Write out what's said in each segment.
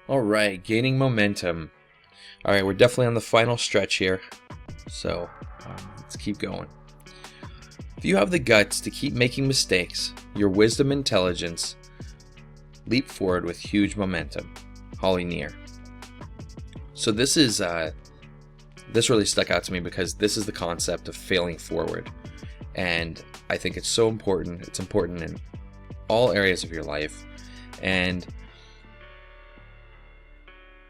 All right, gaining momentum. All right, we're definitely on the final stretch here, so let's keep going. If you have the guts to keep making mistakes, your wisdom and intelligence leap forward with huge momentum. Holly Near. So this really stuck out to me because this is the concept of failing forward, and I think it's so important. It's important in all areas of your life, and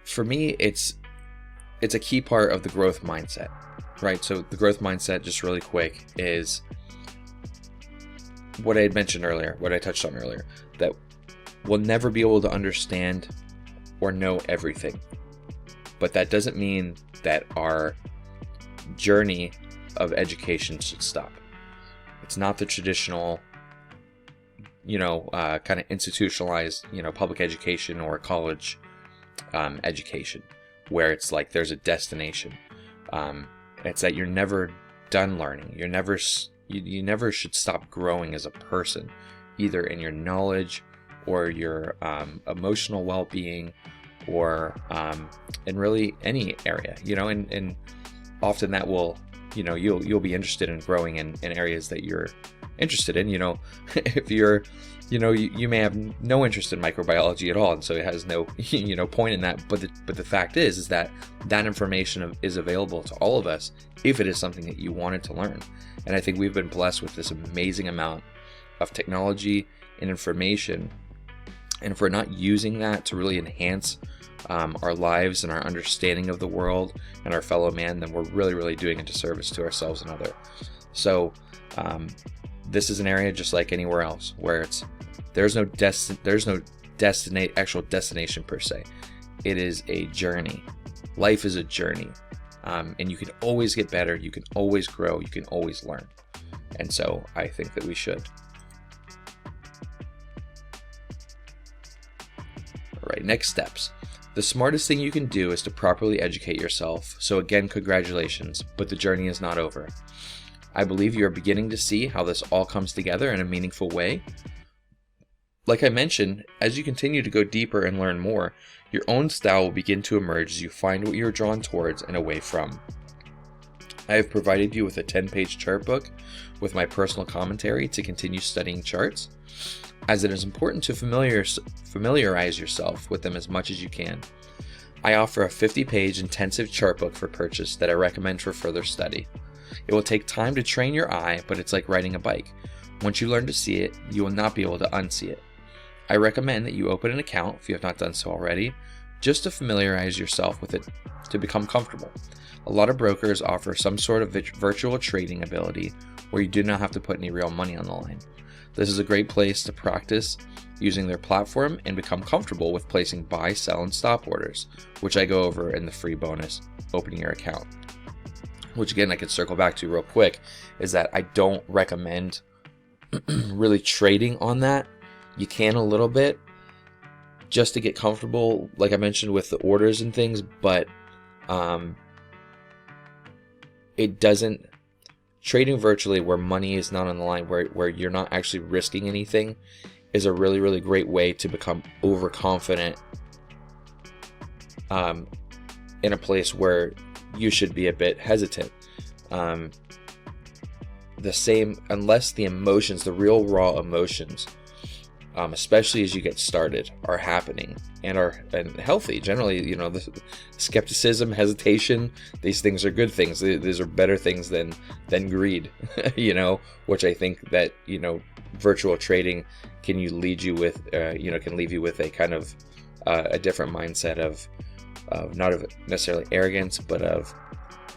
for me, it's a key part of the growth mindset, right? So the growth mindset, just really quick, is what I had mentioned earlier, what I touched on earlier, that we'll never be able to understand or know everything. But that doesn't mean that our journey of education should stop. It's not the traditional, kind of institutionalized, public education or college education, where it's like there's a destination. It's that you're never done learning. You never should stop growing as a person, either in your knowledge or your emotional well-being, or in really any area, and often that will, you'll be interested in growing in areas that you're interested in. If you're, you may have no interest in microbiology at all, and so it has no point in that, but the fact is that information is available to all of us if it is something that you wanted to learn. And I think we've been blessed with this amazing amount of technology and information, and if we're not using that to really enhance our lives and our understanding of the world and our fellow man, then we're really doing a disservice to ourselves and others. So this is an area just like anywhere else where there's no actual destination per se. It is a journey. Life is a journey, and you can always get better. You can always grow. You can always learn. And so I think that we should. All right, next steps. The smartest thing you can do is to properly educate yourself. So again, congratulations, but the journey is not over. I believe you are beginning to see how this all comes together in a meaningful way. Like I mentioned, as you continue to go deeper and learn more, your own style will begin to emerge as you find what you're drawn towards and away from. I have provided you with a 10-page chart book with my personal commentary to continue studying charts, as it is important to familiarize yourself with them as much as you can. I offer a 50-page intensive chart book for purchase that I recommend for further study. It will take time to train your eye, but it's like riding a bike. Once you learn to see it, you will not be able to unsee it. I recommend that you open an account, if you have not done so already, just to familiarize yourself with it, to become comfortable. A lot of brokers offer some sort of virtual trading ability where you do not have to put any real money on the line. This is a great place to practice using their platform and become comfortable with placing buy, sell, and stop orders, which I go over in the free bonus, opening your account. Which again, I could circle back to real quick, is that I don't recommend really trading on that. You can a little bit just to get comfortable, like I mentioned, with the orders and things, but it doesn't. Trading virtually where money is not on the line, where you're not actually risking anything, is a really great way to become overconfident in a place where you should be a bit hesitant. The same, unless the emotions, the real raw emotions, especially as you get started, are happening and healthy. Generally, the skepticism, hesitation, these things are good things. These are better things than greed, which I think that, virtual trading can leave you with a kind of a different mindset of not of necessarily arrogance, but of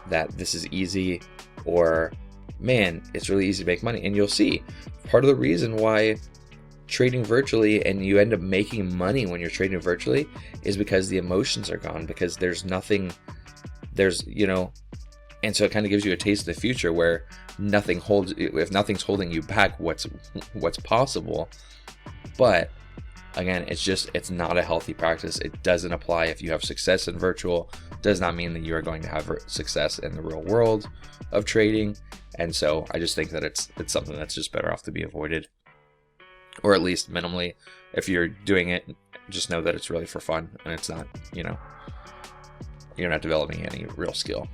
that this is easy, or man, it's really easy to make money. And you'll see part of the reason why trading virtually and you end up making money when you're trading virtually is because the emotions are gone, because and so it kind of gives you a taste of the future where if nothing's holding you back, what's possible. But again, it's not a healthy practice. It doesn't apply if you have success in virtual. Does not mean that you are going to have success in the real world of trading. And so I just think that it's something that's just better off to be avoided, or at least minimally. If you're doing it just know that it's really for fun, and it's not, you're not developing any real skill.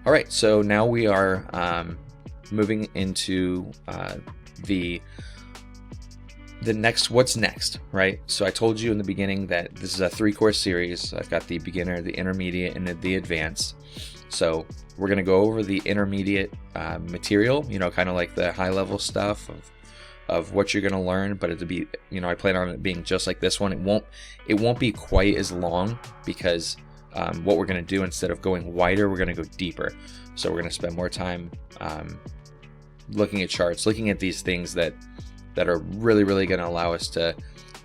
All right, so now we are moving into the next, what's next, right? So I told you in the beginning that this is a 3-course series. I've got the beginner, the intermediate, and the advanced. So we're going to go over the intermediate material, kind of like the high level stuff of what you're going to learn, but it'll be, I plan on it being just like this one. It won't be quite as long, because what we're going to do, instead of going wider, we're going to go deeper. So we're going to spend more time looking at charts, looking at these things that are really, really going to allow us to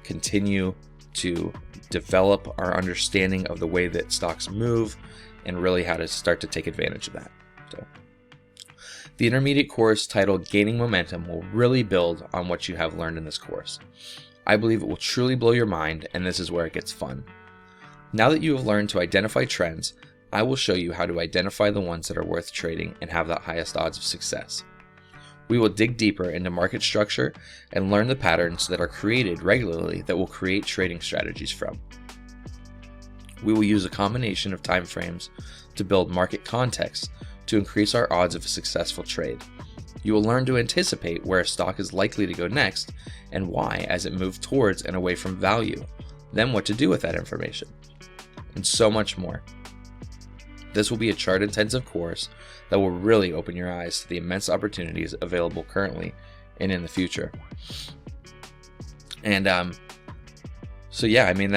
continue to develop our understanding of the way that stocks move, and really how to start to take advantage of that. So the intermediate course, titled Gaining Momentum, will really build on what you have learned in this course. I believe it will truly blow your mind, and this is where it gets fun. Now that you have learned to identify trends, I will show you how to identify the ones that are worth trading and have the highest odds of success. We will dig deeper into market structure and learn the patterns that are created regularly that will create trading strategies from. We will use a combination of time frames to build market context to increase our odds of a successful trade. You will learn to anticipate where a stock is likely to go next and why as it moves towards and away from value, then what to do with that information, and so much more. This will be a chart-intensive course that will really open your eyes to the immense opportunities available currently and in the future. And so yeah, I mean,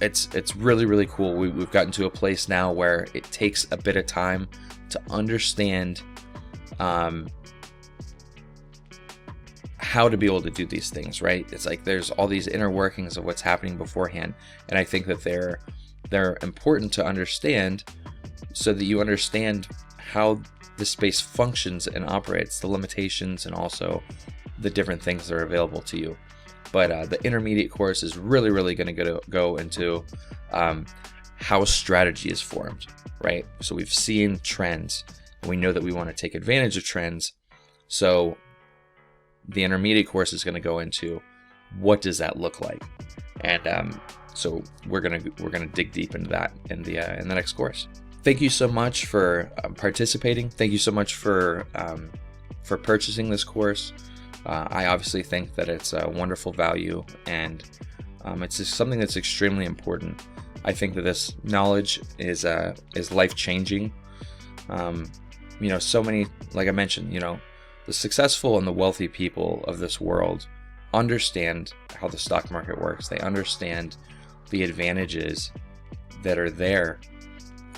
it's really, really cool. We've gotten to a place now where it takes a bit of time to understand how to be able to do these things, right? It's like there's all these inner workings of what's happening beforehand, and I think that they're important to understand, so that you understand how the space functions and operates, the limitations, and also the different things that are available to you. But the intermediate course is really, really going to go into how strategy is formed, right? So we've seen trends, and we know that we want to take advantage of trends. So the intermediate course is going to go into what does that look like, and so we're gonna dig deep into that in the next course. Thank you so much for participating. Thank you so much for purchasing this course. I obviously think that it's a wonderful value, and it's just something that's extremely important. I think that this knowledge is life-changing. So many, like I mentioned, the successful and the wealthy people of this world understand how the stock market works. They understand the advantages that are there,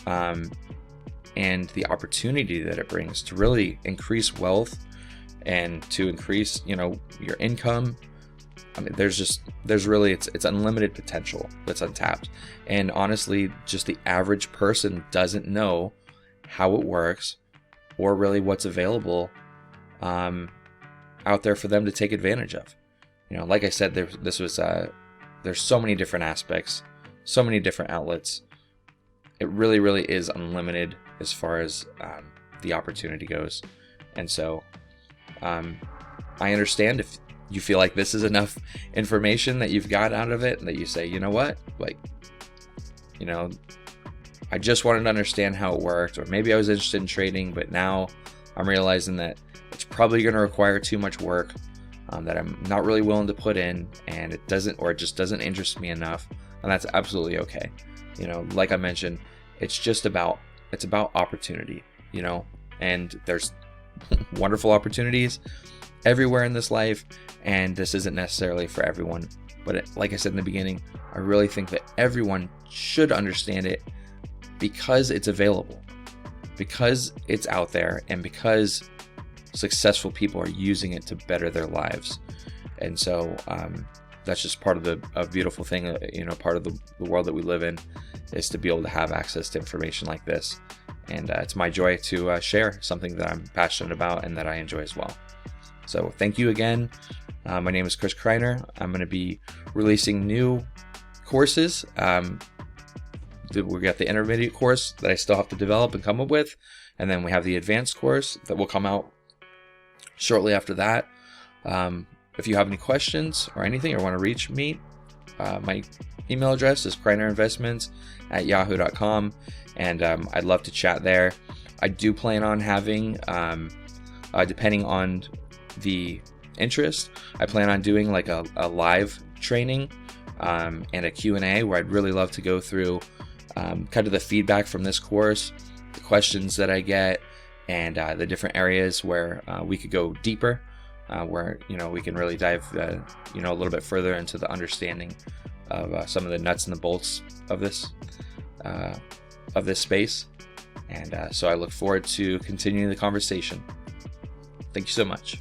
and the opportunity that it brings to really increase wealth and to increase, your income. I mean, there's really, it's unlimited potential that's untapped. And honestly, just the average person doesn't know how it works or really what's available out there for them to take advantage of. Like I said, there's so many different aspects, so many different outlets. It really, really is unlimited as far as the opportunity goes. And so I understand if you feel like this is enough information that you've got out of it, and that you say, you know what, I just wanted to understand how it worked, or maybe I was interested in trading, but now I'm realizing that it's probably going to require too much work that I'm not really willing to put in, and it just doesn't interest me enough, and that's absolutely okay. Like I mentioned, it's about opportunity, and there's wonderful opportunities everywhere in this life, and this isn't necessarily for everyone. But like I said in the beginning, I really think that everyone should understand it, because it's available, because it's out there, and because successful people are using it to better their lives. And so that's just part of a beautiful thing, part of the world that we live in, is to be able to have access to information like this. And it's my joy to share something that I'm passionate about and that I enjoy as well. So thank you again. My name is Chris Kreiner. I'm going to be releasing new courses. We've got the intermediate course that I still have to develop and come up with, and then we have the advanced course that will come out shortly after that. If you have any questions or anything, or want to reach me, My email address is kreinerinvestments@yahoo.com, and I'd love to chat there. I do plan on having, depending on the interest, I plan on doing like a live training and a Q&A where I'd really love to go through kind of the feedback from this course, the questions that I get, and the different areas where we could go deeper, where we can really dive a little bit further into the understanding of some of the nuts and the bolts of this space. And so I look forward to continuing the conversation. Thank you so much.